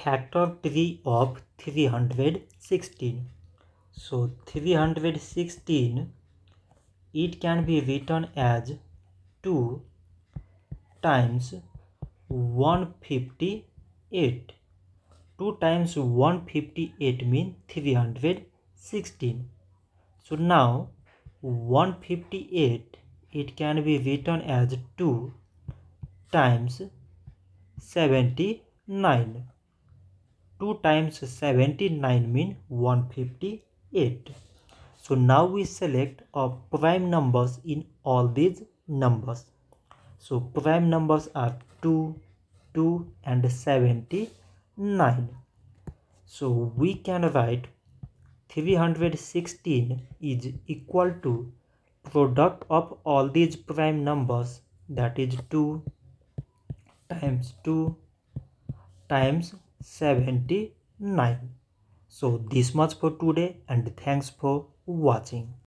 Factor 3 of 316. So 316, it can be written as 2 times 158. 2 times 158 means 316. So now 158, it can be written as 2 times 79. 2 times 79 means 158. So now we select prime numbers in all these numbers. So prime numbers are 2, 2 and 79. So we can write 316 is equal to product of all these prime numbers, that is 2 times 2 times 79. So this much for today, and thanks for watching.